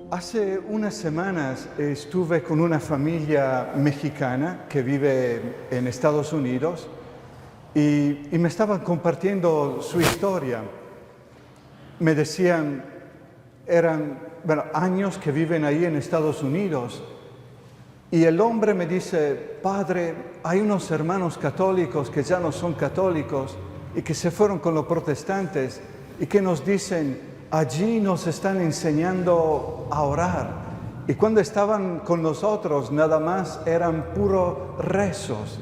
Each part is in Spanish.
Hace unas semanas estuve con una familia mexicana que vive en Estados Unidos y me estaban compartiendo su historia. Me decían, eran años que viven ahí en Estados Unidos, y el hombre me dice: padre, hay unos hermanos católicos que ya no son católicos y que se fueron con los protestantes y que nos dicen: allí nos están enseñando a orar. Y cuando estaban con nosotros, nada más eran puros rezos.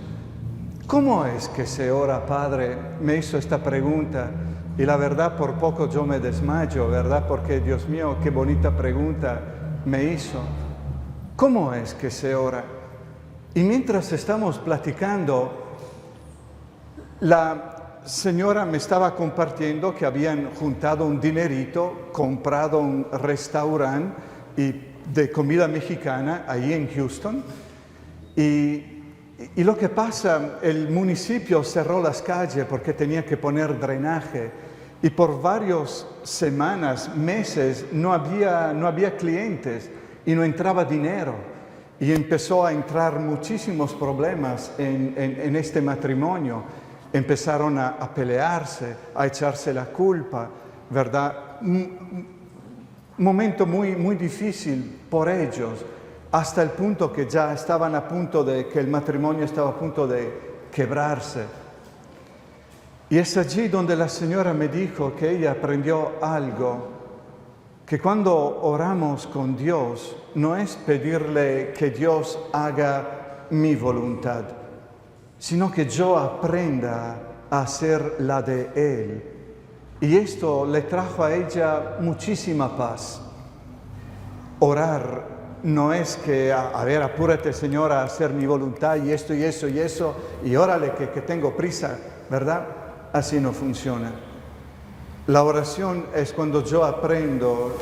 ¿Cómo es que se ora, padre? Me hizo esta pregunta. Y la verdad, por poco yo me desmayo, ¿verdad? Porque, Dios mío, qué bonita pregunta me hizo. ¿Cómo es que se ora? Y mientras estamos platicando, la señora me estaba compartiendo que habían juntado un dinerito, comprado un restaurante de comida mexicana ahí en Houston, y lo que pasa, el municipio cerró las calles porque tenía que poner drenaje, y por varias semanas, meses, no había clientes y no entraba dinero, y empezó a entrar muchísimos problemas en este matrimonio. Empezaron a pelearse, a echarse la culpa, ¿verdad? Un momento muy, muy difícil por ellos, hasta el punto que ya estaban a punto de, que el matrimonio estaba a punto de quebrarse. Y es allí donde la señora me dijo que ella aprendió algo, que cuando oramos con Dios, no es pedirle que Dios haga mi voluntad, sino que yo aprenda a hacer la de Él. Y esto le trajo a ella muchísima paz. Orar no es que, a ver, apúrate, Señor, a hacer mi voluntad y esto y eso y eso, y órale que tengo prisa, ¿verdad? Así no funciona. La oración es cuando yo aprendo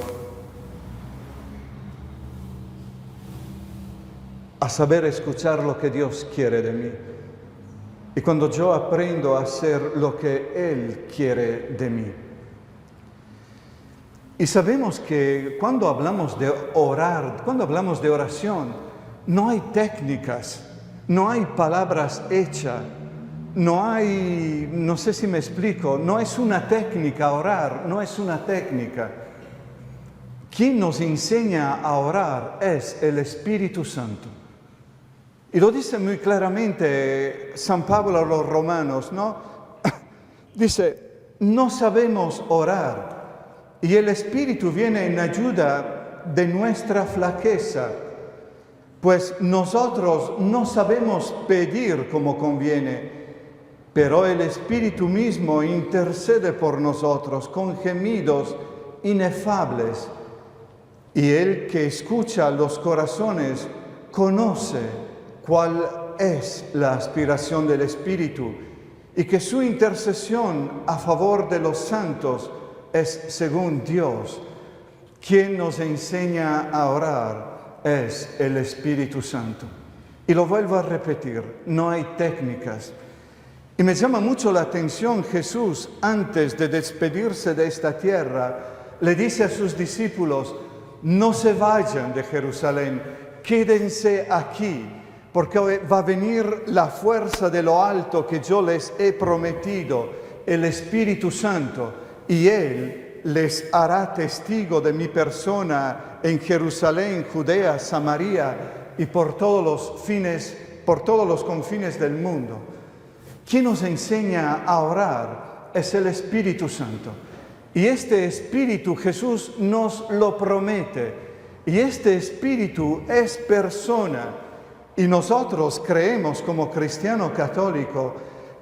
a saber escuchar lo que Dios quiere de mí. Y cuando yo aprendo a hacer lo que Él quiere de mí. Y sabemos que cuando hablamos de orar, cuando hablamos de oración, no hay técnicas, no hay palabras hechas, no sé si me explico, no es una técnica orar, no es una técnica. Quien nos enseña a orar es el Espíritu Santo. Y lo dice muy claramente San Pablo a los romanos, ¿no? Dice, no sabemos orar, y el Espíritu viene en ayuda de nuestra flaqueza, pues nosotros no sabemos pedir como conviene, pero el Espíritu mismo intercede por nosotros con gemidos inefables, y el que escucha los corazones conoce cuál es la aspiración del Espíritu, y que su intercesión a favor de los santos es según Dios. Quien nos enseña a orar es el Espíritu Santo. Y lo vuelvo a repetir, no hay técnicas. Y me llama mucho la atención Jesús, antes de despedirse de esta tierra, le dice a sus discípulos: no se vayan de Jerusalén, quédense aquí, porque va a venir la fuerza de lo alto que yo les he prometido, el Espíritu Santo, y Él les hará testigo de mi persona en Jerusalén, Judea, Samaria y por todos los confines del mundo. Quien nos enseña a orar es el Espíritu Santo. Y este Espíritu Jesús nos lo promete. Y este Espíritu es persona. Y nosotros creemos como cristiano católico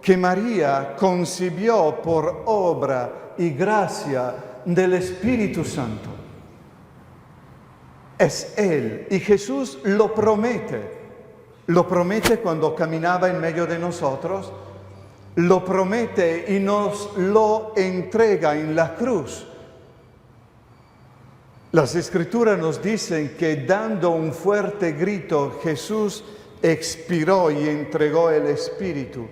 que María concibió por obra y gracia del Espíritu Santo. Es Él, y Jesús lo promete. Lo promete cuando caminaba en medio de nosotros, lo promete y nos lo entrega en la cruz. Las Escrituras nos dicen que dando un fuerte grito, Jesús expiró y entregó el Espíritu.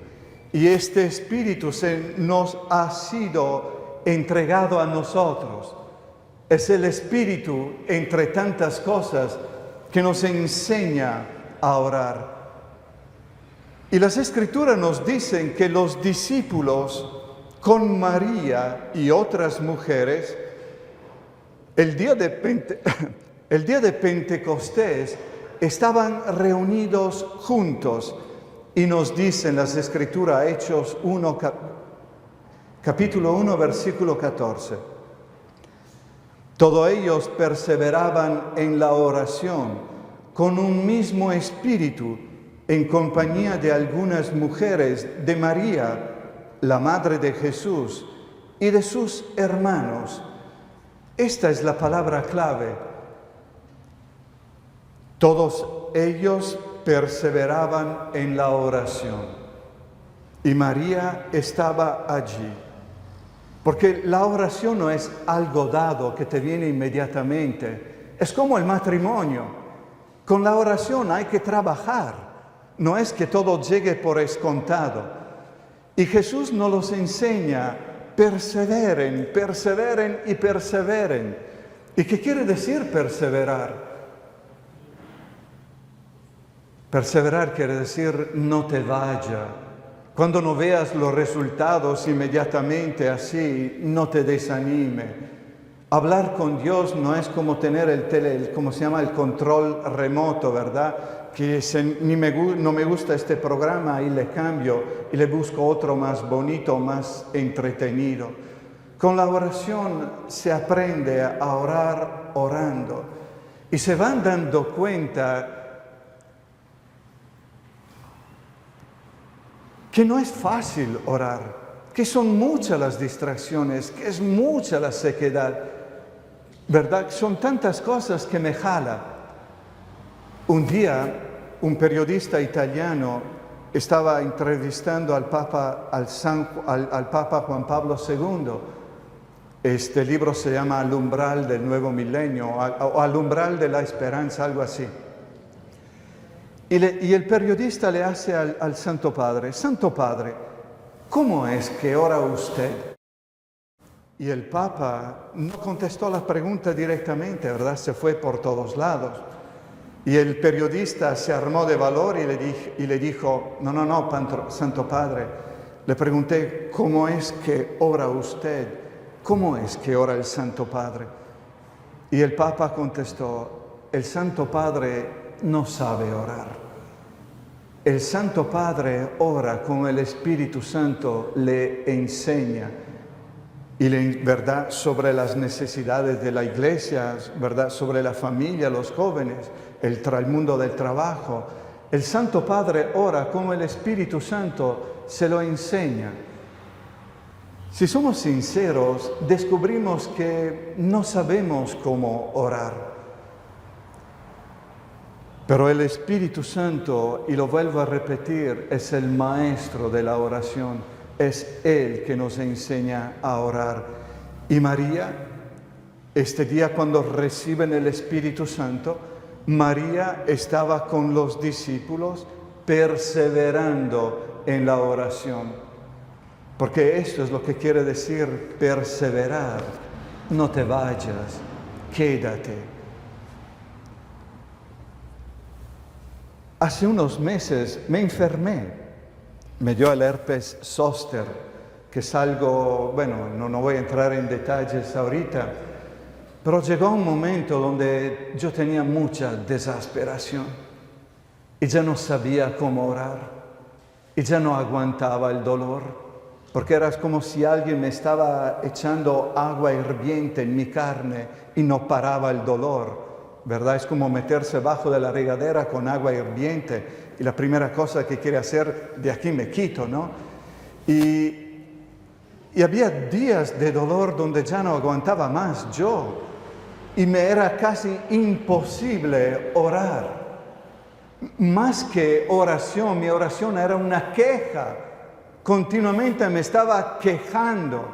Y este Espíritu nos ha sido entregado a nosotros. Es el Espíritu, entre tantas cosas, que nos enseña a orar. Y las Escrituras nos dicen que los discípulos, con María y otras mujeres, el día de Pentecostés estaban reunidos juntos. Y nos dicen las Escrituras, Hechos 1, capítulo 1, versículo 14. Todos ellos perseveraban en la oración con un mismo espíritu, en compañía de algunas mujeres, de María, la madre de Jesús, y de sus hermanos. Esta es la palabra clave. Todos ellos perseveraban en la oración. Y María estaba allí. Porque la oración no es algo dado que te viene inmediatamente. Es como el matrimonio. Con la oración hay que trabajar. No es que todo llegue por escontado. Y Jesús nos los enseña, perseveren, perseveren y perseveren. ¿Y qué quiere decir perseverar? Perseverar quiere decir no te vaya. Cuando no veas los resultados inmediatamente así, no te desanime. Hablar con Dios no es como tener el control remoto, ¿verdad? Que no me gusta este programa y le cambio y le busco otro más bonito, más entretenido. Con la oración se aprende a orar orando y se van dando cuenta que no es fácil orar, que son muchas las distracciones, que es mucha la sequedad, ¿verdad? Son tantas cosas que me jala. Un día, un periodista italiano estaba entrevistando al Papa Juan Pablo II. Este libro se llama Al umbral del nuevo milenio, o Al umbral de la esperanza, algo así. Y el periodista le hace al Santo Padre: Santo Padre, ¿cómo es que ora usted? Y el Papa no contestó la pregunta directamente, ¿verdad? Se fue por todos lados. Y el periodista se armó de valor y le dijo: no, Santo Padre. Le pregunté: ¿cómo es que ora usted? ¿Cómo es que ora el Santo Padre? Y el Papa contestó: el Santo Padre no sabe orar. El Santo Padre ora como el Espíritu Santo le enseña. Y verdad, sobre las necesidades de la iglesia, verdad, sobre la familia, los jóvenes, el mundo del trabajo. El Santo Padre ora como el Espíritu Santo se lo enseña. Si somos sinceros, descubrimos que no sabemos cómo orar. Pero el Espíritu Santo, y lo vuelvo a repetir, es el maestro de la oración. Es Él que nos enseña a orar. Y María, este día cuando reciben el Espíritu Santo, María estaba con los discípulos perseverando en la oración. Porque esto es lo que quiere decir perseverar. No te vayas, quédate. Hace unos meses me enfermé. Me dio el herpes zóster, que es algo, bueno, no voy a entrar en detalles ahorita, pero llegó un momento donde yo tenía mucha desesperación y ya no sabía cómo orar y ya no aguantaba el dolor, porque era como si alguien me estaba echando agua hirviente en mi carne y no paraba el dolor. ¿Verdad? Es como meterse bajo de la regadera con agua hirviente y la primera cosa que quiere hacer, de aquí me quito, ¿no? Y había días de dolor donde ya no aguantaba más yo y me era casi imposible orar. Más que oración, mi oración era una queja. Continuamente me estaba quejando,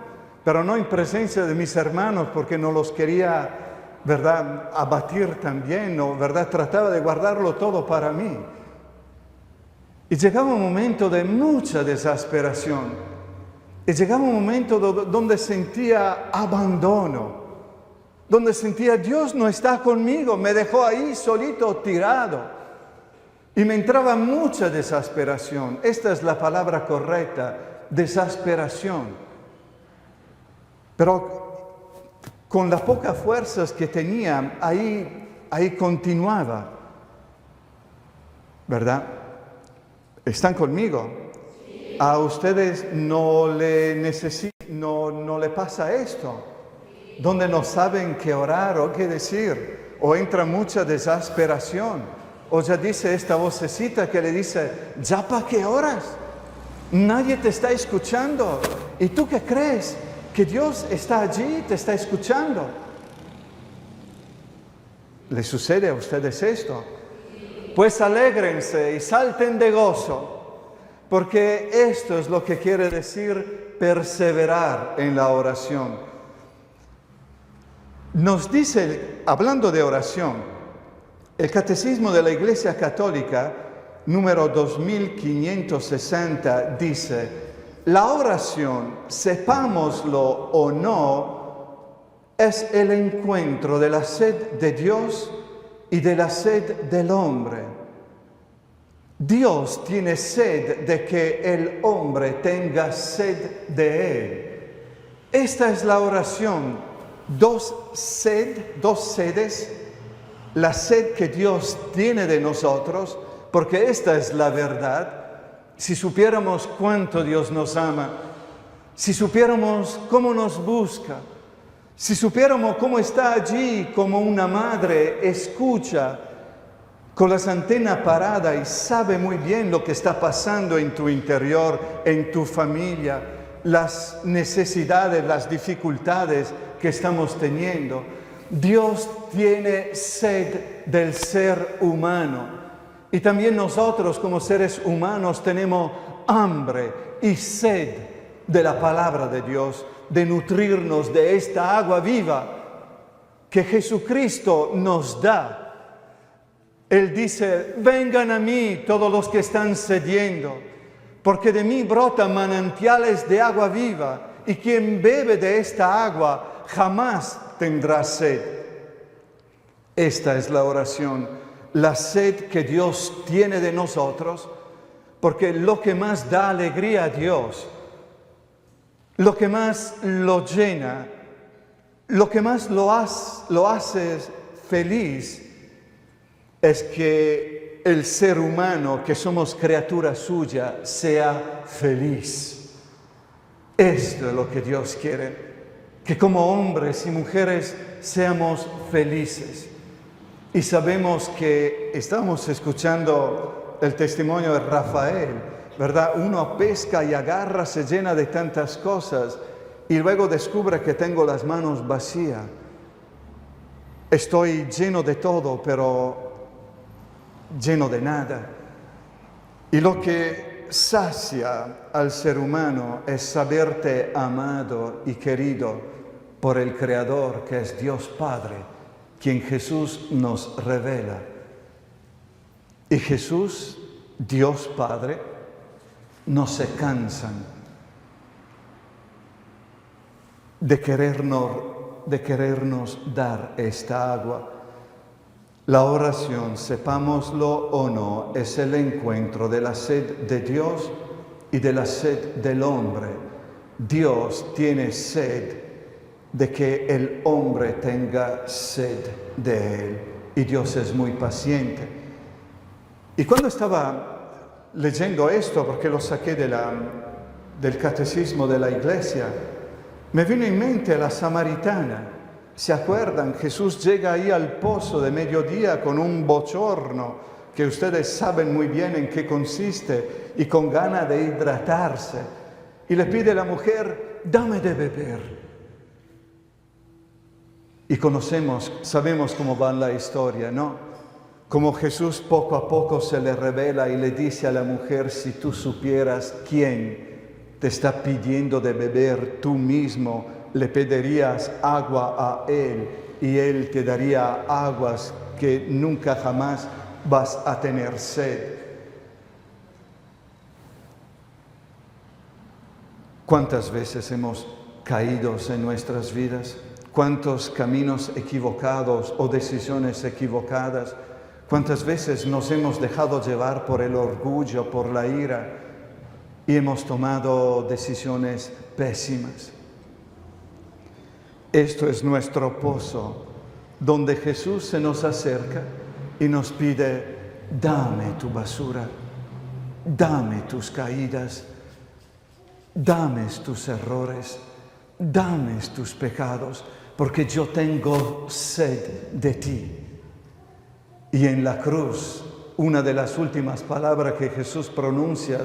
pero no en presencia de mis hermanos porque no los quería, ¿verdad?, abatir también, ¿no? ¿Verdad? Trataba de guardarlo todo para mí. Y llegaba un momento de mucha desesperación. Y llegaba un momento donde sentía abandono. donde sentía Dios no está conmigo, me dejó ahí solito, tirado. Y me entraba mucha desesperación. Esta es la palabra correcta, desesperación. Pero con las pocas fuerzas que tenía, ahí continuaba. ¿Verdad? ¿Están conmigo? A ustedes no le pasa esto, donde no saben qué orar o qué decir, o entra mucha desesperación, o ya dice esta vocecita que le dice, ¿ya para qué oras? Nadie te está escuchando. ¿Y tú qué crees? ¿Que Dios está allí, te está escuchando? ¿Les sucede a ustedes esto? Pues alégrense y salten de gozo, porque esto es lo que quiere decir perseverar en la oración. Nos dice, hablando de oración, el Catecismo de la Iglesia Católica, número 2560, dice, la oración, sepámoslo o no, es el encuentro de la sed de Dios y de la sed del hombre. Dios tiene sed de que el hombre tenga sed de Él. Esta es la oración. Dos sedes, la sed que Dios tiene de nosotros, porque esta es la verdad. Si supiéramos cuánto Dios nos ama, si supiéramos cómo nos busca, si supiéramos cómo está allí como una madre escucha con las antenas paradas y sabe muy bien lo que está pasando en tu interior, en tu familia, las necesidades, las dificultades que estamos teniendo. Dios tiene sed del ser humano. Y también nosotros como seres humanos tenemos hambre y sed de la palabra de Dios, de nutrirnos de esta agua viva que Jesucristo nos da. Él dice, vengan a mí todos los que están sediendo, porque de mí brotan manantiales de agua viva, y quien bebe de esta agua jamás tendrá sed. Esta es la oración, la sed que Dios tiene de nosotros, porque lo que más da alegría a Dios, lo que más lo llena, lo que más lo hace feliz, es que el ser humano, que somos criatura suya, sea feliz. Esto es lo que Dios quiere, que como hombres y mujeres seamos felices. Y sabemos que estamos escuchando el testimonio de Rafael, ¿verdad? Uno pesca y agarra, se llena de tantas cosas y luego descubre que tengo las manos vacías. Estoy lleno de todo, pero lleno de nada. Y lo que sacia al ser humano es saberte amado y querido por el Creador, que es Dios Padre, quien Jesús nos revela. Y Jesús, Dios Padre, no se cansan de querernos dar esta agua. La oración, sepámoslo o no, es el encuentro de la sed de Dios y de la sed del hombre. Dios tiene sed de que el hombre tenga sed de Él, y Dios es muy paciente. Y cuando estaba leyendo esto, porque lo saqué del catecismo de la iglesia, me vino en mente la samaritana. ¿Se acuerdan? Jesús llega ahí al pozo de mediodía con un bochorno, que ustedes saben muy bien en qué consiste, y con ganas de hidratarse. Y le pide a la mujer, dame de beber. Y sabemos cómo va la historia, ¿no? Como Jesús poco a poco se le revela y le dice a la mujer, si tú supieras quién te está pidiendo de beber, tú mismo le pedirías agua a Él y Él te daría aguas que nunca jamás vas a tener sed. ¿Cuántas veces hemos caído en nuestras vidas? cuántos caminos equivocados o decisiones equivocadas, cuántas veces nos hemos dejado llevar por el orgullo, por la ira, y hemos tomado decisiones pésimas. Esto es nuestro pozo, donde Jesús se nos acerca y nos pide: dame tu basura, dame tus caídas, dame tus errores, dame tus pecados, porque yo tengo sed de ti. Y en la cruz, una de las últimas palabras que Jesús pronuncia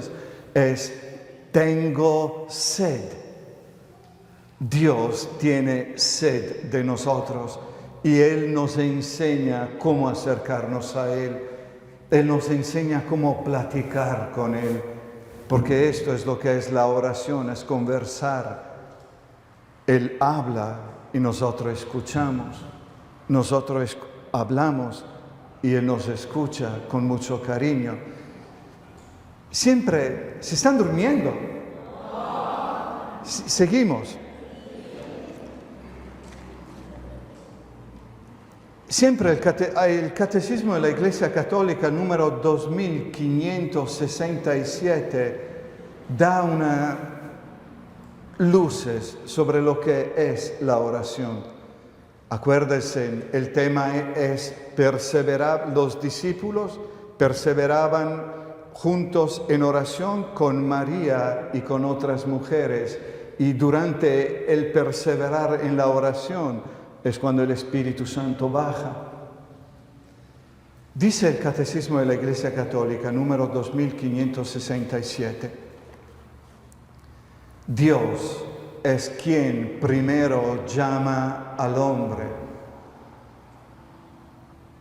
es: tengo sed. Dios tiene sed de nosotros y Él nos enseña cómo acercarnos a Él. Él nos enseña cómo platicar con Él, porque esto es lo que es la oración, es conversar. Él habla y nosotros escuchamos, nosotros hablamos y Él nos escucha con mucho cariño. Siempre se están durmiendo. Seguimos. Siempre el Catecismo de la Iglesia Católica número 2567 da unas luces sobre lo que es la oración. Acuérdense, el tema es perseverar. Los discípulos perseveraban juntos en oración con María y con otras mujeres, y durante el perseverar en la oración es cuando el Espíritu Santo baja. Dice el Catecismo de la Iglesia Católica, número 2567, Dios es quien primero llama al hombre.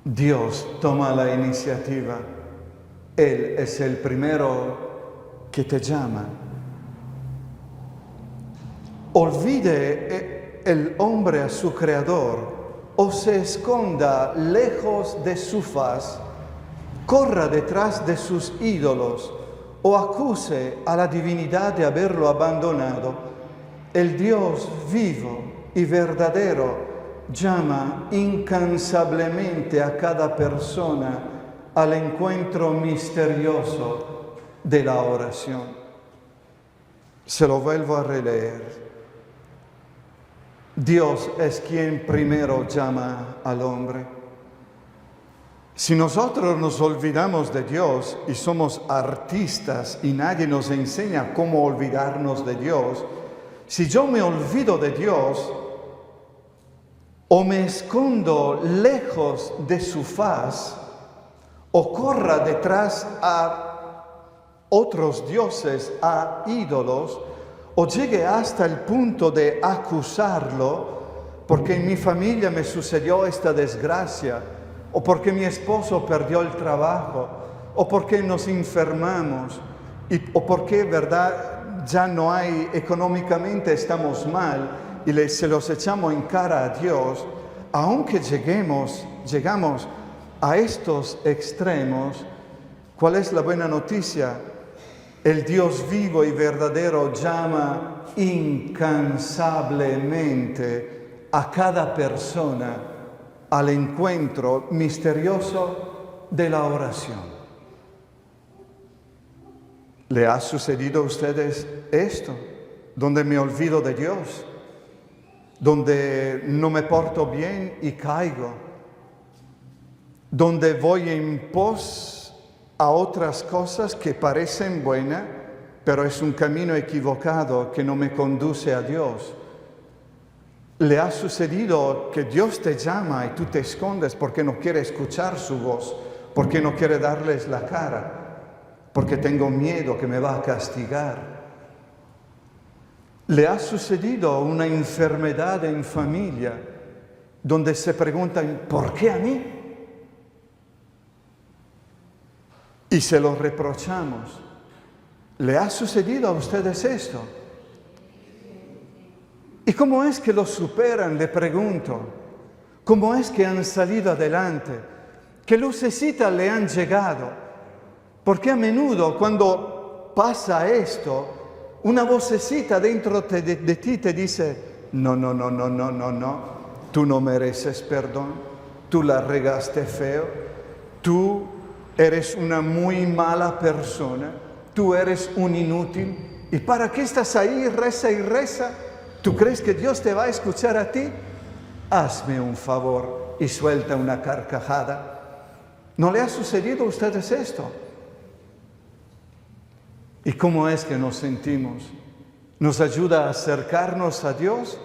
Dios toma la iniciativa. Él es el primero que te llama. Olvide el hombre a su creador, o se esconda lejos de su faz, corra detrás de sus ídolos, o acuse a la divinidad de haberlo abandonado, el Dios vivo y verdadero llama incansablemente a cada persona al encuentro misterioso de la oración. Se lo vuelvo a releer. Dios es quien primero llama al hombre. Si nosotros nos olvidamos de Dios y somos artistas y nadie nos enseña cómo olvidarnos de Dios, si yo me olvido de Dios o me escondo lejos de su faz o corra detrás a otros dioses, a ídolos, o llegue hasta el punto de acusarlo, porque en mi familia me sucedió esta desgracia, o porque mi esposo perdió el trabajo, o porque nos enfermamos, o porque, verdad, ya no hay, económicamente estamos mal, y se los echamos en cara a Dios. Aunque llegamos a estos extremos, ¿cuál es la buena noticia? El Dios vivo y verdadero llama incansablemente a cada persona al encuentro misterioso de la oración. ¿Le ha sucedido a ustedes esto? Donde me olvido de Dios, donde no me porto bien y caigo, donde voy en pos a otras cosas que parecen buenas, pero es un camino equivocado que no me conduce a Dios. ¿Le ha sucedido que Dios te llama y tú te escondes porque no quiere escuchar su voz, porque no quiere darles la cara, porque tengo miedo que me va a castigar? ¿Le ha sucedido una enfermedad en familia donde se preguntan, ¿por qué a mí? Y se lo reprochamos. ¿Le ha sucedido a ustedes esto? ¿Y cómo es que lo superan? Le pregunto. ¿Cómo es que han salido adelante? ¿Qué lucecitas le han llegado? Porque a menudo cuando pasa esto, una vocecita dentro de ti te dice, no, tú no mereces perdón, tú la regaste feo, tú eres una muy mala persona, tú eres un inútil. ¿Y para qué estás ahí, reza y reza? ¿Tú crees que Dios te va a escuchar a ti? Hazme un favor y suelta una carcajada. ¿No le ha sucedido a ustedes esto? ¿Y cómo es que nos sentimos? ¿Nos ayuda a acercarnos a Dios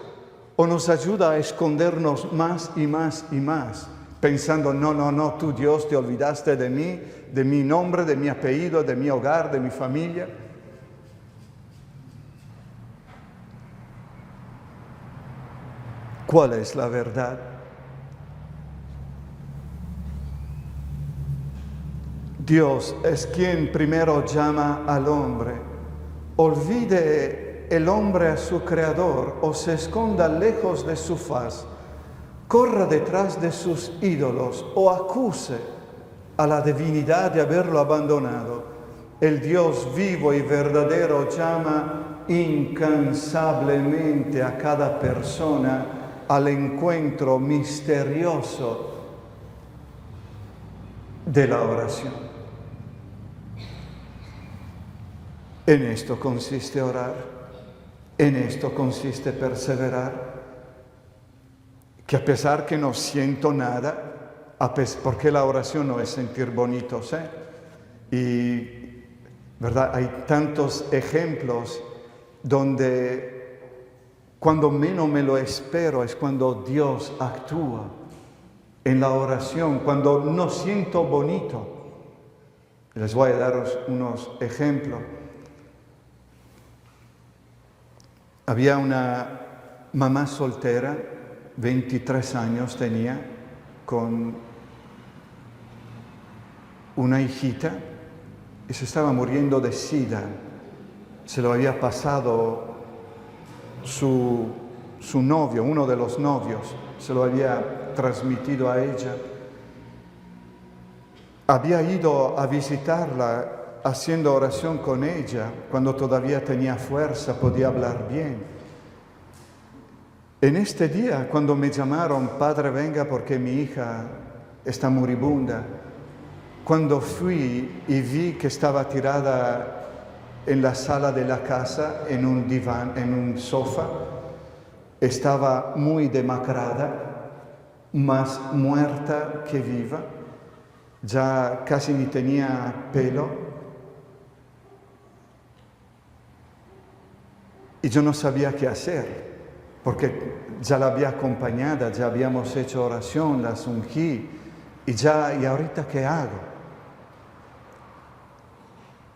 o nos ayuda a escondernos más y más y más? Pensando, no, tú Dios te olvidaste de mí, de mi nombre, de mi apellido, de mi hogar, de mi familia. ¿Cuál es la verdad? Dios es quien primero llama al hombre. Olvide el hombre a su creador o se esconda lejos de su faz, corra detrás de sus ídolos o acuse a la divinidad de haberlo abandonado. El Dios vivo y verdadero llama incansablemente a cada persona al encuentro misterioso de la oración. En esto consiste orar, en esto consiste perseverar, que a pesar que no siento nada, porque la oración no es sentir bonitos, y ¿verdad? Hay tantos ejemplos donde cuando menos me lo espero es cuando Dios actúa en la oración, cuando no siento bonito. Les voy a daros unos ejemplos. Había una mamá soltera, 23 años tenía, con una hijita, y se estaba muriendo de sida. Se lo había pasado su novio, uno de los novios, se lo había transmitido a ella. Había ido a visitarla haciendo oración con ella cuando todavía tenía fuerza, podía hablar bien. En este día, cuando me llamaron, padre, venga porque mi hija está moribunda, cuando fui y vi que estaba tirada en la sala de la casa, en un diván, en un sofá, estaba muy demacrada, más muerta que viva, ya casi ni tenía pelo. Y yo no sabía qué hacer, porque ya la había acompañada, ya habíamos hecho oración, la ungí, ¿y ahorita qué hago?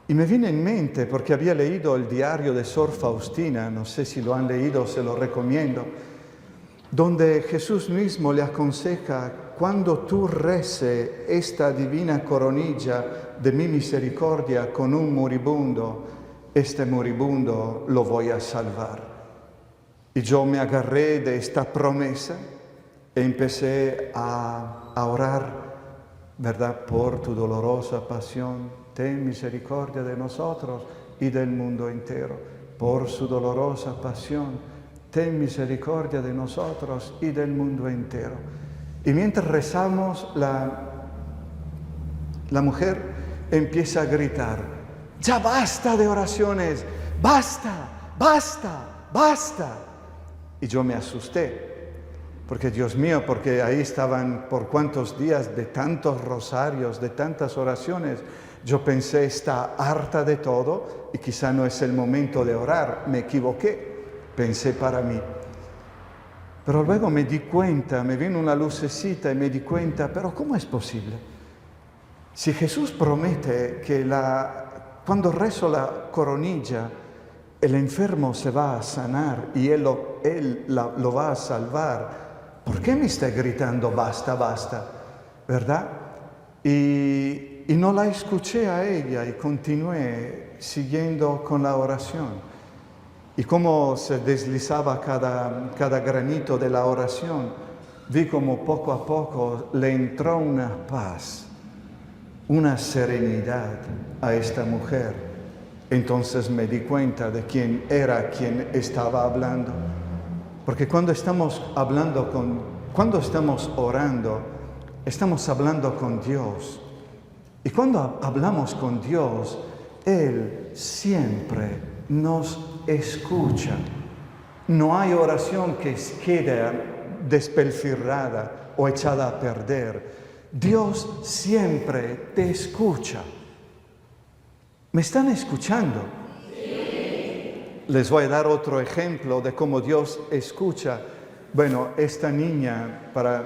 Y me vino en mente, porque había leído el diario de Sor Faustina, no sé si lo han leído, se lo recomiendo, donde Jesús mismo le aconseja, cuando tú rece esta divina coronilla de mi misericordia con un moribundo, este moribundo lo voy a salvar. Y yo me agarré de esta promesa e empecé a orar, ¿verdad? Por tu dolorosa pasión, ten misericordia de nosotros y del mundo entero. Por su dolorosa pasión, ten misericordia de nosotros y del mundo entero. Y mientras rezamos, la mujer empieza a gritar, ya basta de oraciones, basta, basta, basta. Y yo me asusté, porque Dios mío, porque ahí estaban por cuántos días de tantos rosarios, de tantas oraciones. Yo pensé, está harta de todo y quizá no es el momento de orar. Me equivoqué, pensé para mí. Pero luego me di cuenta, me vino una lucecita y me di cuenta, pero ¿cómo es posible? Si Jesús promete que cuando rezo la coronilla, el enfermo se va a sanar y Él lo va a salvar, ¿por qué me está gritando basta, basta? ¿Verdad? Y no la escuché a ella y continué siguiendo con la oración. Y cómo se deslizaba cada granito de la oración, vi como poco a poco le entró una paz, una serenidad a esta mujer. Entonces me di cuenta de quién era quien estaba hablando. Porque cuando estamos hablando con cuando estamos orando, estamos hablando con Dios. Y cuando hablamos con Dios, Él siempre nos escucha. No hay oración que quede despilfarrada o echada a perder. Dios siempre te escucha. ¿Me están escuchando? Sí. Les voy a dar otro ejemplo de cómo Dios escucha. Bueno, esta niña, para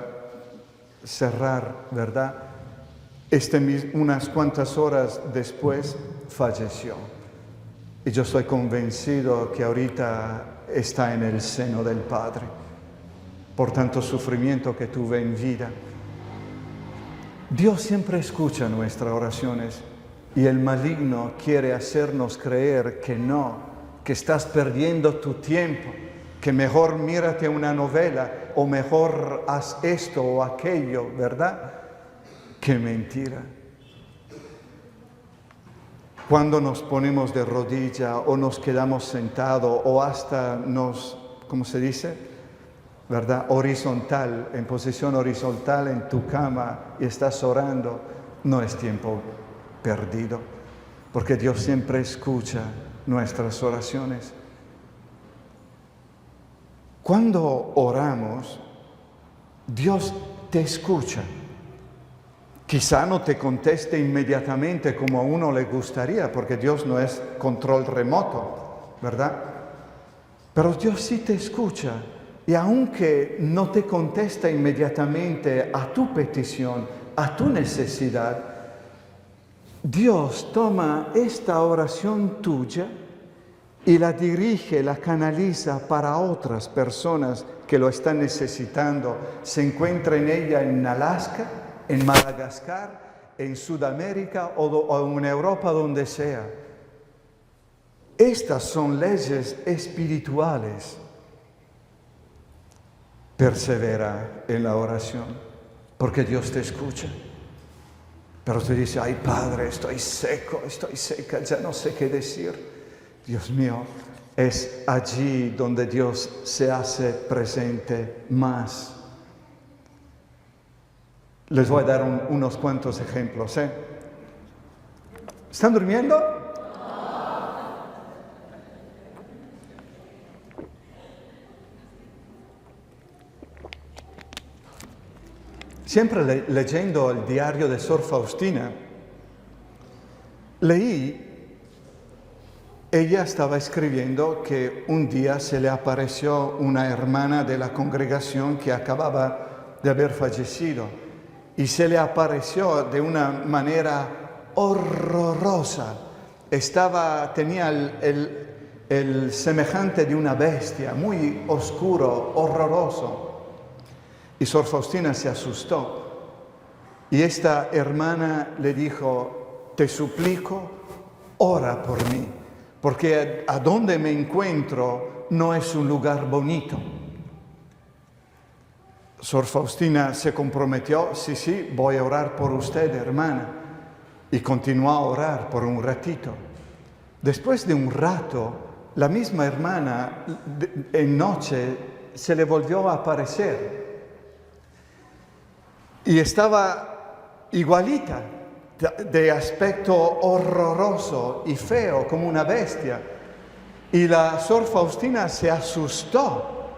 cerrar, ¿verdad? Unas cuantas horas después falleció. Y yo estoy convencido que ahorita está en el seno del Padre, por tanto sufrimiento que tuve en vida. Dios siempre escucha nuestras oraciones y el maligno quiere hacernos creer que no, que estás perdiendo tu tiempo, que mejor mírate una novela o mejor haz esto o aquello, ¿verdad? ¡Qué mentira! Cuando nos ponemos de rodilla o nos quedamos sentados o hasta nos, ¿cómo se dice? ¿Verdad? Horizontal, en posición horizontal en tu cama y estás orando, no es tiempo perdido, porque Dios siempre escucha nuestras oraciones. Cuando oramos, Dios te escucha. Quizá no te conteste inmediatamente como a uno le gustaría, porque Dios no es control remoto, ¿verdad? Pero Dios sí te escucha. Y aunque no te contesta inmediatamente a tu petición, a tu necesidad, Dios toma esta oración tuya y la dirige, la canaliza para otras personas que lo están necesitando. Se encuentra en ella en Alaska, en Madagascar, en Sudamérica o en Europa, donde sea. Estas son leyes espirituales. Persevera en la oración, porque Dios te escucha. Pero tú dices, ay Padre, estoy seco, estoy seca, ya no sé qué decir. Dios mío, es allí donde Dios se hace presente más. Les voy a dar unos cuantos ejemplos. ¿Están durmiendo? Siempre leyendo el diario de Sor Faustina, leí, ella estaba escribiendo que un día se le apareció una hermana de la congregación que acababa de haber fallecido y se le apareció de una manera horrorosa. Tenía el semejante de una bestia, muy oscuro, horroroso. Y Sor Faustina se asustó. Y esta hermana le dijo, te suplico, ora por mí, porque a donde me encuentro no es un lugar bonito. Sor Faustina se comprometió, sí, voy a orar por usted, hermana. Y continuó a orar por un ratito. Después de un rato, la misma hermana en noche se le volvió a aparecer. Y estaba igualita, de aspecto horroroso y feo, como una bestia. Y la Sor Faustina se asustó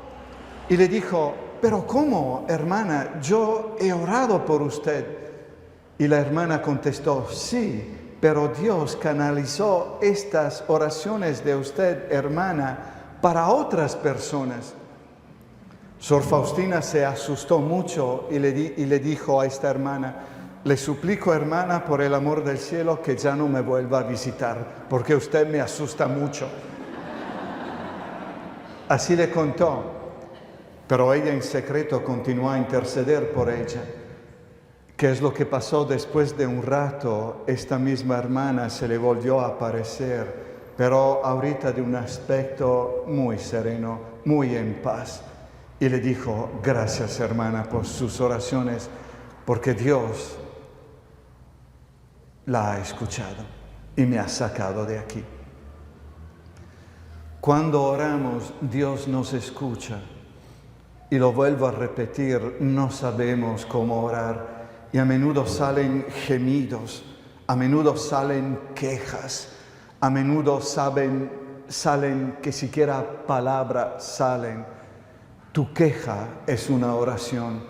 y le dijo, pero ¿cómo, hermana? Yo he orado por usted. Y la hermana contestó, sí, pero Dios canalizó estas oraciones de usted, hermana, para otras personas. Sor Faustina se asustó mucho y le dijo a esta hermana, le suplico, hermana, por el amor del cielo, que ya no me vuelva a visitar, porque usted me asusta mucho. Así le contó, pero ella en secreto continuó a interceder por ella. ¿Qué es lo que pasó? Después de un rato, esta misma hermana se le volvió a aparecer, pero ahorita de un aspecto muy sereno, muy en paz. Y le dijo, gracias hermana por sus oraciones, porque Dios la ha escuchado y me ha sacado de aquí. Cuando oramos, Dios nos escucha Y lo vuelvo a repetir, no sabemos cómo orar. Y a menudo salen gemidos, a menudo salen quejas, a menudo salen que siquiera palabras salen. Tu queja es una oración.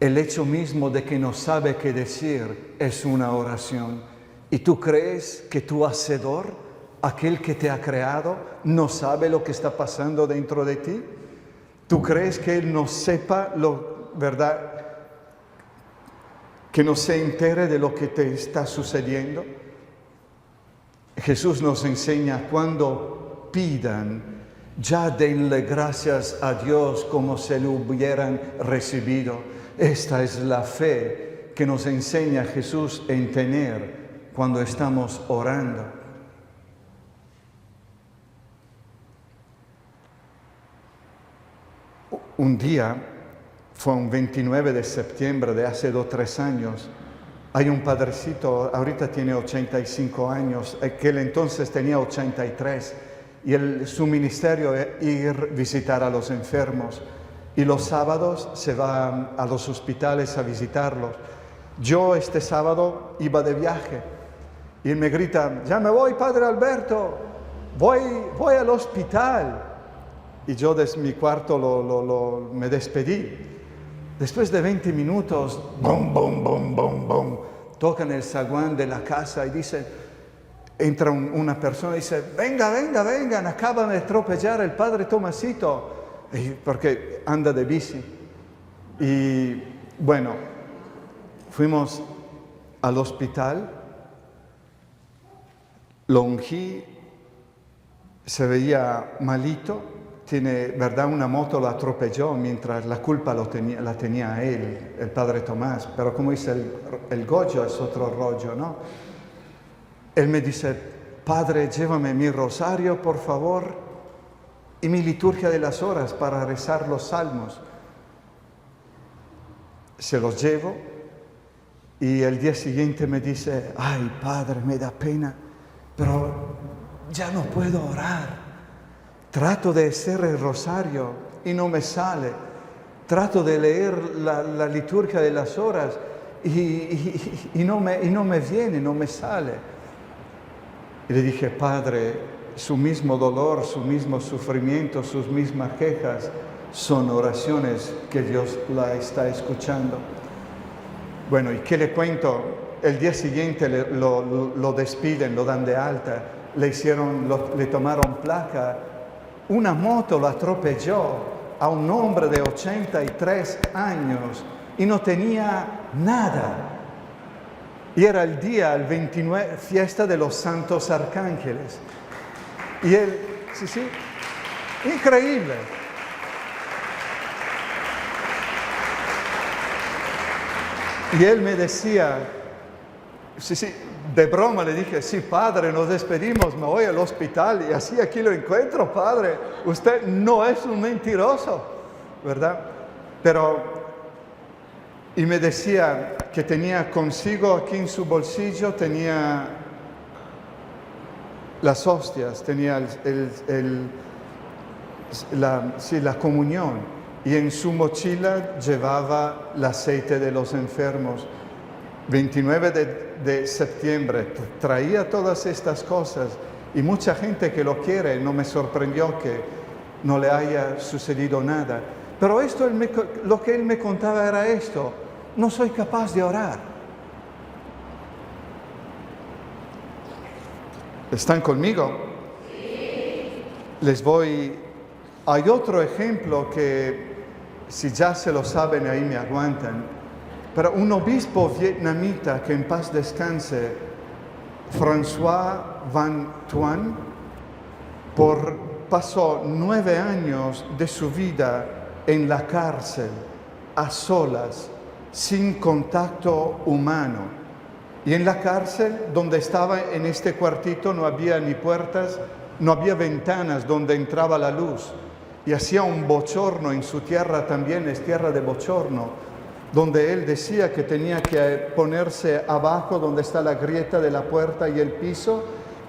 El hecho mismo de que no sabe qué decir es una oración. ¿Y tú crees que tu Hacedor, aquel que te ha creado, no sabe lo que está pasando dentro de ti? ¿Tú crees que Él no sepa verdad? Que no se entere de lo que te está sucediendo. Jesús nos enseña cuando pidan, ya denle gracias a Dios como si lo hubieran recibido. Esta es la fe que nos enseña Jesús en tener cuando estamos orando. Un día, fue un 29 de septiembre de hace 2 o 3 años, hay un padrecito, ahorita tiene 85 años, aquel entonces tenía 83, y su ministerio es ir visitar a los enfermos, y los sábados se va a los hospitales a visitarlos. Yo este sábado iba de viaje, y él me grita, ya me voy, Padre Alberto, voy al hospital. Y yo desde mi cuarto me despedí. Después de 20 minutos, bom, bom, bom, bom, bom, tocan el zaguán de la casa y entra una persona y dice, vengan, acaban de atropellar el padre Tomasito, porque anda de bici. Y bueno, fuimos al hospital, lo ungí, se veía malito. ¿Verdad? Una moto lo atropelló mientras la culpa la tenía él, el padre Tomás. Pero como dice el Goyo, es otro rollo, ¿no? Él me dice, Padre, llévame mi rosario, por favor, y mi liturgia de las horas para rezar los salmos. Se los llevo y el día siguiente me dice, ay, Padre, me da pena, pero ya no puedo orar. Trato de hacer el rosario y no me sale. Trato de leer la liturgia de las horas y no me viene, no me sale. Y le dije, Padre, su mismo dolor, su mismo sufrimiento, sus mismas quejas son oraciones que Dios la está escuchando. Bueno, ¿y qué le cuento? El día siguiente lo despiden, lo dan de alta, le tomaron placa. Una moto lo atropelló a un hombre de 83 años y no tenía nada. Y era el 29, fiesta de los santos arcángeles. Y él, sí, increíble. Y él me decía, de broma le dije, sí, Padre, nos despedimos, me voy al hospital y así aquí lo encuentro, Padre. Usted no es un mentiroso, ¿verdad? Y me decía que tenía consigo aquí en su bolsillo, tenía las hostias, tenía la comunión, y en su mochila llevaba el aceite de los enfermos. 29 de septiembre, traía todas estas cosas y mucha gente que lo quiere. No me sorprendió que no le haya sucedido nada. Pero lo que él me contaba era esto: no soy capaz de orar. ¿Están conmigo? Sí. Hay otro ejemplo que, si ya se lo saben, ahí me aguantan. Pero un obispo vietnamita, que en paz descanse, François Van Thuan, pasó 9 años de su vida en la cárcel, a solas, sin contacto humano. Y en la cárcel, donde estaba en este cuartito, no había ni puertas, no había ventanas donde entraba la luz. Y hacía un bochorno, en su tierra también es tierra de bochorno, donde él decía que tenía que ponerse abajo donde está la grieta de la puerta y el piso,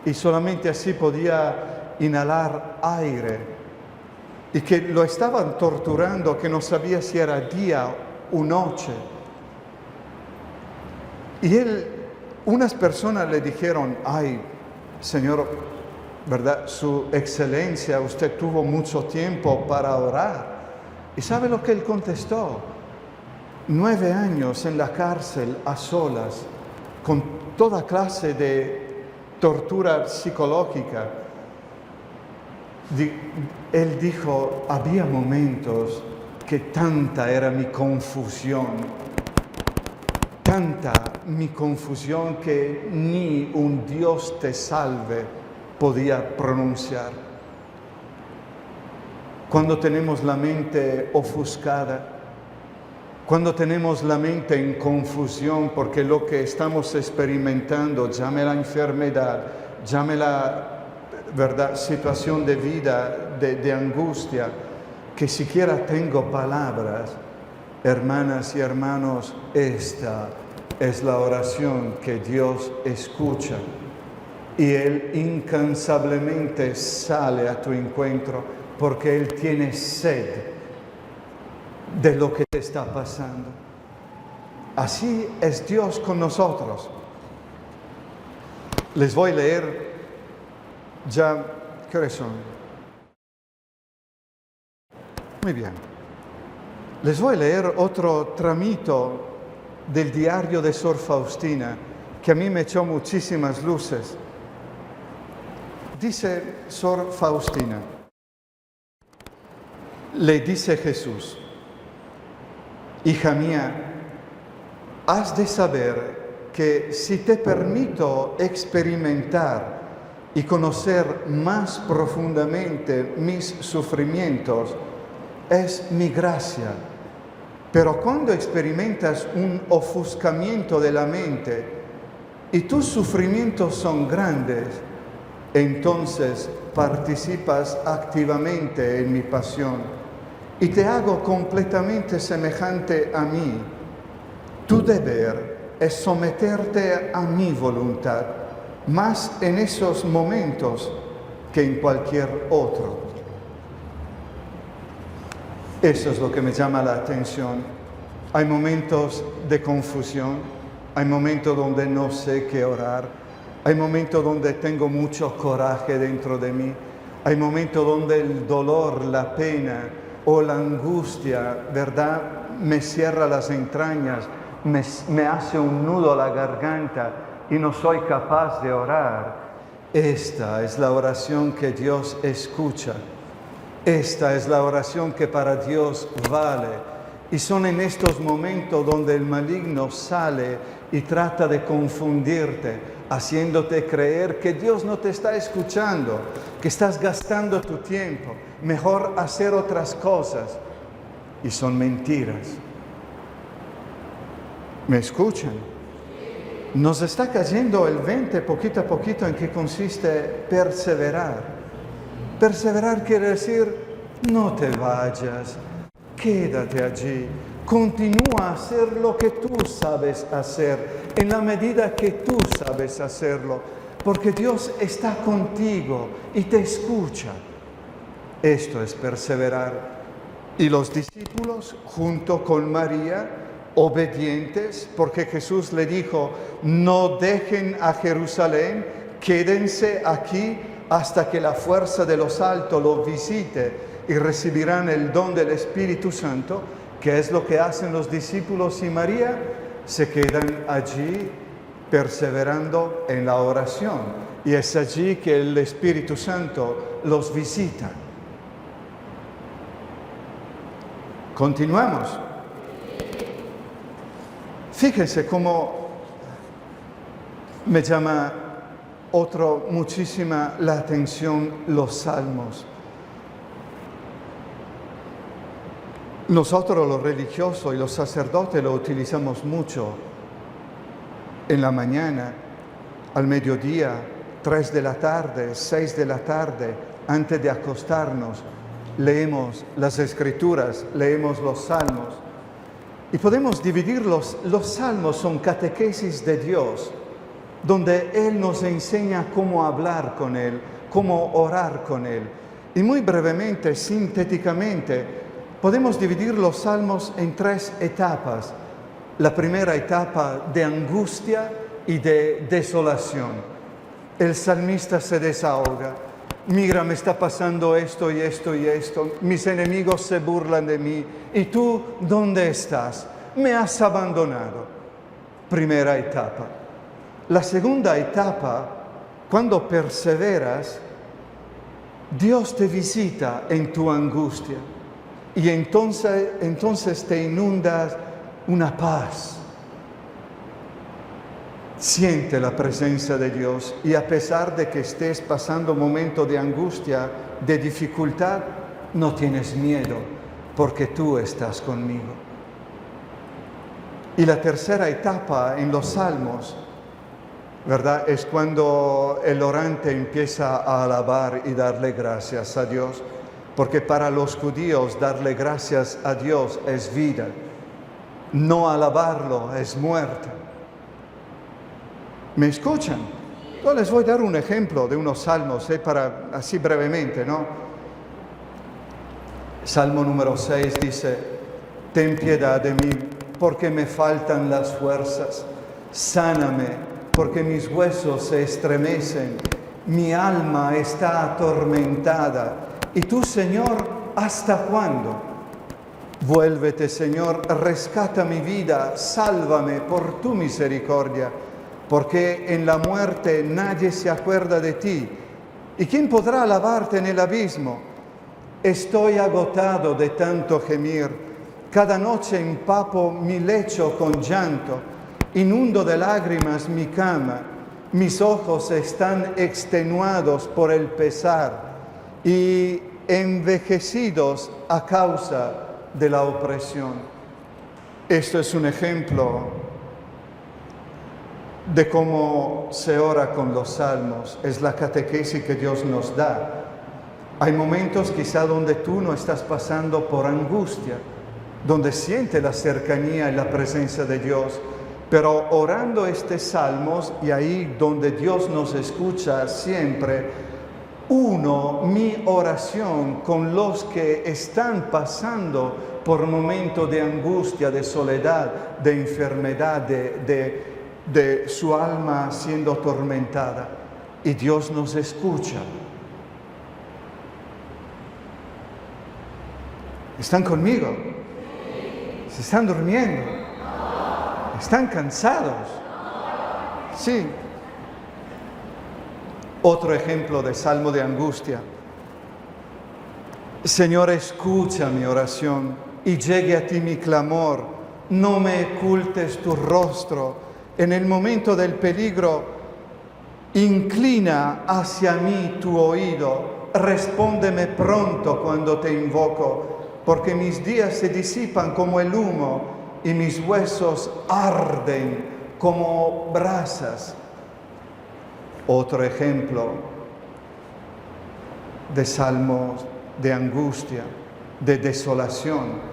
y solamente así podía inhalar aire. y que lo estaban torturando, que no sabía si era día o noche. Y unas personas le dijeron, ay, Señor, ¿verdad? Su excelencia, usted tuvo mucho tiempo para orar. ¿Y sabe lo que él contestó? 9 años en la cárcel a solas, con toda clase de tortura psicológica. Él dijo, había momentos que tanta era mi confusión que ni un Dios te salve podía pronunciar. Cuando tenemos la mente ofuscada, cuando tenemos la mente en confusión porque lo que estamos experimentando, llámela enfermedad, llámela, ¿verdad?, situación de vida, de angustia, que siquiera tengo palabras, hermanas y hermanos, esta es la oración que Dios escucha y Él incansablemente sale a tu encuentro porque Él tiene sed de lo que te está pasando. Así es Dios con nosotros. Les voy a leer ya, ¿qué horas son? Muy bien. Les voy a leer otro tramito del diario de Sor Faustina, que a mí me echó muchísimas luces. Dice Sor Faustina, le dice Jesús, hija mía, has de saber que si te permito experimentar y conocer más profundamente mis sufrimientos, es mi gracia. Pero cuando experimentas un ofuscamiento de la mente y tus sufrimientos son grandes, entonces participas activamente en mi pasión y te hago completamente semejante a mí. Tu deber es someterte a mi voluntad, más en esos momentos que en cualquier otro. Eso es lo que me llama la atención. Hay momentos de confusión, hay momentos donde no sé qué orar, hay momentos donde tengo mucho coraje dentro de mí, hay momentos donde el dolor, la pena o la angustia, ¿verdad?, me cierra las entrañas, me hace un nudo a la garganta y no soy capaz de orar. Esta es la oración que Dios escucha. Esta es la oración que para Dios vale. Y son en estos momentos donde el maligno sale y trata de confundirte, haciéndote creer que Dios no te está escuchando, que estás gastando tu tiempo, mejor hacer otras cosas. Y son mentiras. ¿Me escuchan? Nos está cayendo el 20 poquito a poquito en qué consiste perseverar. Perseverar quiere decir, no te vayas, quédate allí, continúa a hacer lo que tú sabes hacer, en la medida que tú sabes hacerlo, porque Dios está contigo y te escucha. Esto es perseverar. Y los discípulos, junto con María, obedientes, porque Jesús le dijo, no dejen a Jerusalén, quédense aquí hasta que la fuerza de los altos los visite y recibirán el don del Espíritu Santo, que es lo que hacen los discípulos y María, se quedan allí perseverando en la oración. Y es allí que el Espíritu Santo los visita. Continuamos. Fíjense cómo me llama muchísima la atención los salmos. Nosotros los religiosos y los sacerdotes lo utilizamos mucho en la mañana, al mediodía, 3 de la tarde, 6 de la tarde, antes de acostarnos, leemos las Escrituras, leemos los salmos. Y podemos dividirlos. Los salmos son catequesis de Dios, donde Él nos enseña cómo hablar con Él, cómo orar con Él. Y muy brevemente, sintéticamente, podemos dividir los salmos en 3 etapas. La primera etapa de angustia y de desolación. El salmista se desahoga. Mira, me está pasando esto y esto y esto. Mis enemigos se burlan de mí. ¿Y tú dónde estás? Me has abandonado. Primera etapa. La segunda etapa, cuando perseveras, Dios te visita en tu angustia y entonces te inundas una paz. Siente la presencia de Dios y a pesar de que estés pasando un momento de angustia, de dificultad, no tienes miedo porque tú estás conmigo. Y la tercera etapa en los salmos, ¿verdad? Es cuando el orante empieza a alabar y darle gracias a Dios, porque para los judíos darle gracias a Dios es vida, no alabarlo es muerte. ¿Me escuchan? Yo les voy a dar un ejemplo de unos salmos, para así brevemente, ¿no? Salmo número 6 dice: ten piedad de mí, porque me faltan las fuerzas, sáname, porque mis huesos se estremecen, mi alma está atormentada. ¿Y tú, Señor, hasta cuándo? Vuélvete, Señor, rescata mi vida, sálvame por tu misericordia, porque en la muerte nadie se acuerda de ti. ¿Y quién podrá alabarte en el abismo? Estoy agotado de tanto gemir, cada noche empapo mi lecho con llanto. Inundo de lágrimas mi cama, mis ojos están extenuados por el pesar y envejecidos a causa de la opresión. Esto es un ejemplo de cómo se ora con los salmos. Es la catequesis que Dios nos da. Hay momentos quizá donde tú no estás pasando por angustia, donde sientes la cercanía y la presencia de Dios. Pero orando estos salmos, y ahí donde Dios nos escucha siempre, uno mi oración con los que están pasando por momentos de angustia, de soledad, de enfermedad, de su alma siendo atormentada. Y Dios nos escucha. ¿Están conmigo? ¿Se están durmiendo? ¿Están cansados? Sí. Otro ejemplo de salmo de angustia. Señor, escucha mi oración y llegue a ti mi clamor. No me ocultes tu rostro. En el momento del peligro, inclina hacia mí tu oído. Respóndeme pronto cuando te invoco, porque mis días se disipan como el humo y mis huesos arden como brasas. Otro ejemplo de salmos de angustia, de desolación.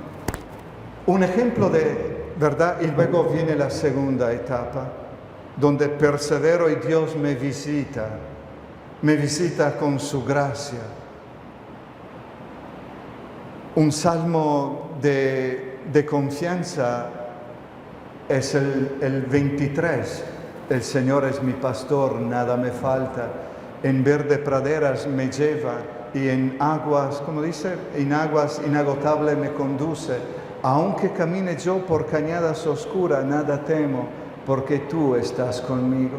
Un ejemplo de verdad, y luego viene la segunda etapa, donde persevero y Dios me visita con su gracia. Un salmo de confianza es el 23. El Señor es mi pastor, nada me falta. En verde praderas me lleva y en aguas, como dice, en aguas inagotables me conduce. Aunque camine yo por cañadas oscuras, nada temo, porque tú estás conmigo.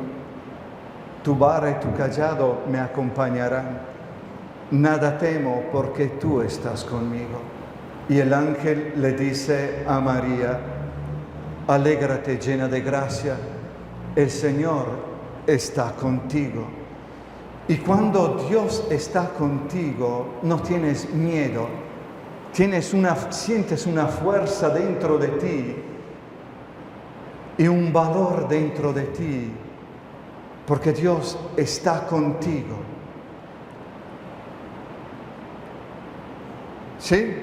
Tu vara y tu cayado me acompañarán. Nada temo, porque tú estás conmigo. Y el ángel le dice a María: alégrate llena de gracia, el Señor está contigo. Y cuando Dios está contigo, no tienes miedo, sientes una fuerza dentro de ti y un valor dentro de ti, porque Dios está contigo. ¿Sí?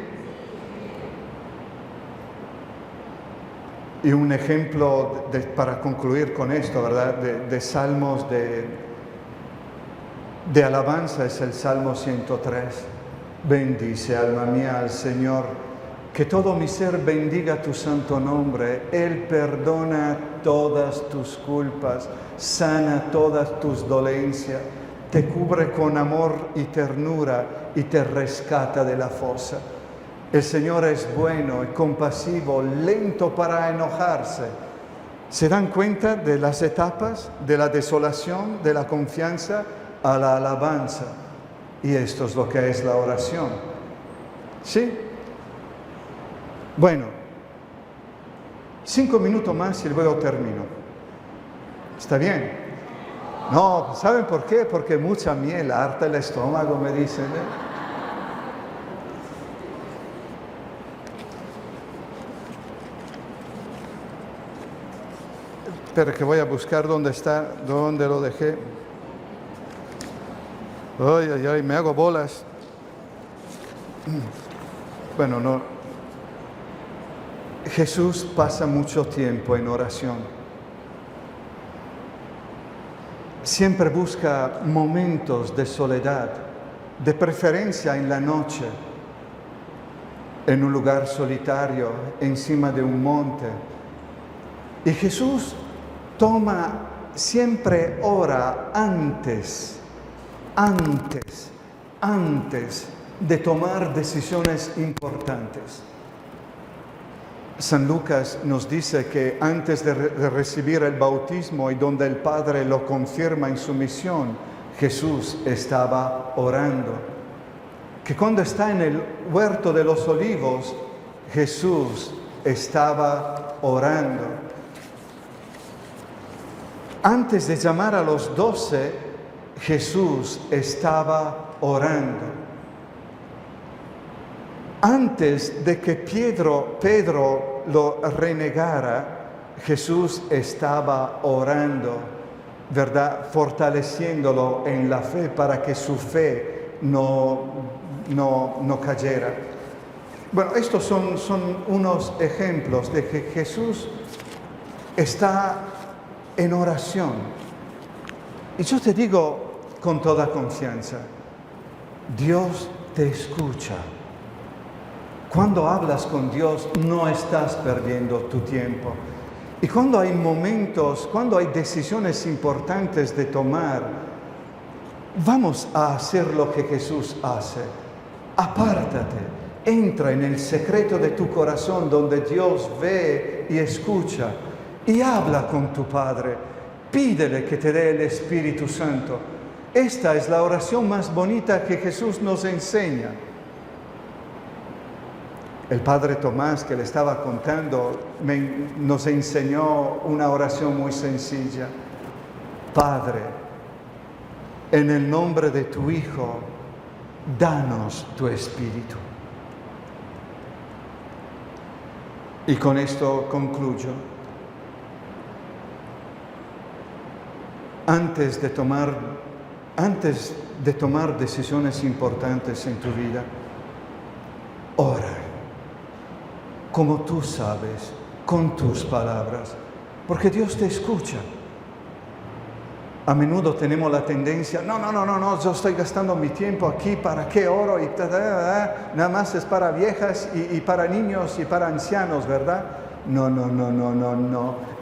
Y un ejemplo para concluir con esto, ¿verdad? De salmos de alabanza es el Salmo 103. Bendice, alma mía, al Señor. Que todo mi ser bendiga tu santo nombre. Él perdona todas tus culpas, sana todas tus dolencias, te cubre con amor y ternura y te rescata de la fosa. El Señor es bueno y compasivo, lento para enojarse. ¿Se dan cuenta de las etapas de la desolación, de la confianza a la alabanza? Y esto es lo que es la oración. ¿Sí? Bueno, 5 minutos más y luego termino. ¿Está bien? No, ¿saben por qué? Porque mucha miel harta el estómago, me dicen. Espera que voy a buscar dónde está, dónde lo dejé. Ay, ay, ay, me hago bolas. Bueno, no. Jesús pasa mucho tiempo en oración. Siempre busca momentos de soledad, de preferencia en la noche, en un lugar solitario, encima de un monte. Y Jesús siempre ora antes de tomar decisiones importantes. San Lucas nos dice que antes de recibir el bautismo y donde el Padre lo confirma en su misión, Jesús estaba orando. Que cuando está en el huerto de los olivos, Jesús estaba orando. Antes de llamar a los 12, Jesús estaba orando. Antes de que Pedro lo renegara, Jesús estaba orando, ¿verdad? Fortaleciéndolo en la fe para que su fe no cayera. Bueno, estos son unos ejemplos de que Jesús está en oración. Y yo te digo con toda confianza, Dios te escucha. Cuando hablas con Dios no estás perdiendo tu tiempo. Y cuando hay momentos, cuando hay decisiones importantes de tomar, vamos a hacer lo que Jesús hace. Apártate, entra en el secreto de tu corazón donde Dios ve y escucha y habla con tu Padre. Pídele que te dé el Espíritu Santo. Esta es la oración más bonita que Jesús nos enseña. El Padre Tomás, que le estaba contando, nos enseñó una oración muy sencilla. Padre, en el nombre de tu Hijo, danos tu Espíritu. Y con esto concluyo. Antes de tomar decisiones importantes en tu vida, ora. Como tú sabes, con tus palabras, porque Dios te escucha. A menudo tenemos la tendencia, no, yo estoy gastando mi tiempo aquí, ¿para qué oro? Y nada más es para viejas y para niños y para ancianos, ¿verdad? No.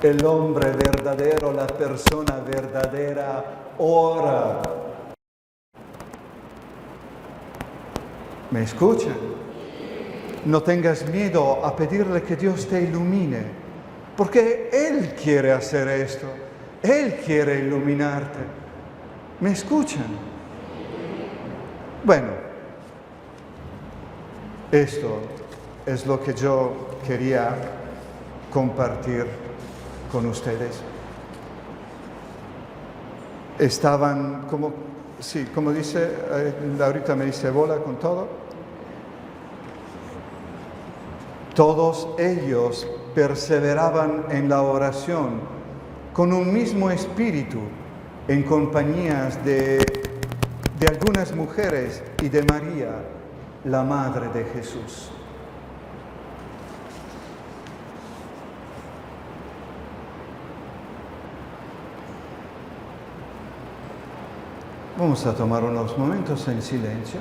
El hombre verdadero, la persona verdadera, ora. ¿Me escuchan? No tengas miedo a pedirle que Dios te ilumine, porque Él quiere hacer esto. Él quiere iluminarte. ¿Me escuchan? Bueno, esto es lo que yo quería compartir con ustedes. Estaban, como dice, ahorita me dice bola con todo. Todos ellos perseveraban en la oración con un mismo espíritu, en compañías de algunas mujeres y de María, la Madre de Jesús. Vamos a tomar unos momentos en silencio.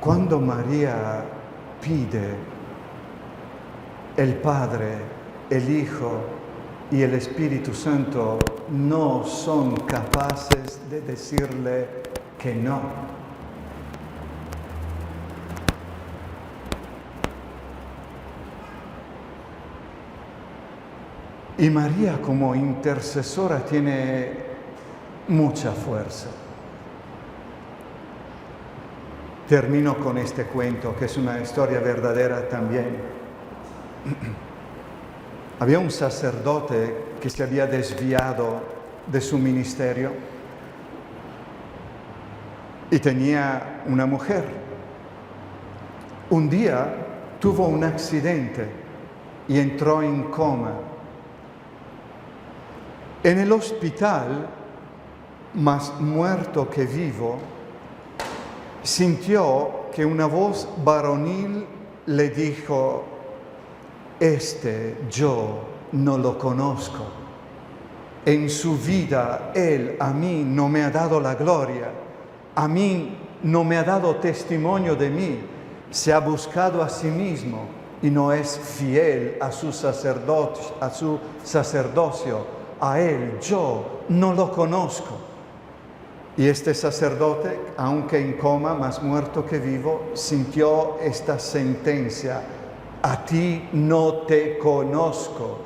Cuando María pide, el Padre, el Hijo y el Espíritu Santo no son capaces de decirle que no. Y María como intercesora tiene mucha fuerza. Termino con este cuento, que es una historia verdadera también. Había un sacerdote que se había desviado de su ministerio y tenía una mujer. Un día tuvo un accidente y entró en coma. En el hospital, más muerto que vivo, sintió que una voz varonil le dijo: yo no lo conozco. En su vida él a mí no me ha dado la gloria, a mí no me ha dado testimonio de mí, se ha buscado a sí mismo y no es fiel a su sacerdocio, a él yo no lo conozco. Y este sacerdote, aunque en coma, más muerto que vivo, sintió esta sentencia: a ti no te conozco.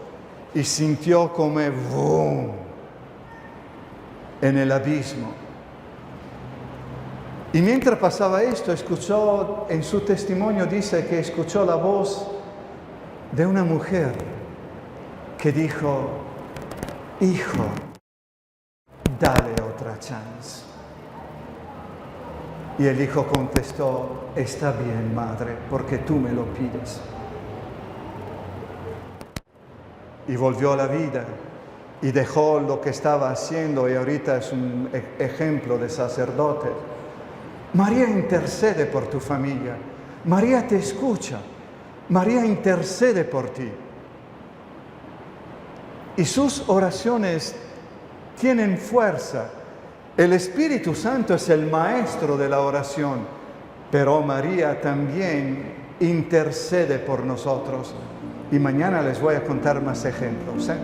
Y sintió como ¡boom! En el abismo. Y mientras pasaba esto, escuchó, en su testimonio dice que escuchó la voz de una mujer que dijo: hijo, dale otra chance. Y el hijo contestó: está bien, madre, porque tú me lo pides. Y volvió a la vida y dejó lo que estaba haciendo, y ahorita es un ejemplo de sacerdote. María intercede por tu familia. María te escucha. María intercede por ti. Y sus oraciones tienen fuerza. El Espíritu Santo es el maestro de la oración, pero María también intercede por nosotros. Y mañana les voy a contar más ejemplos, ¿eh?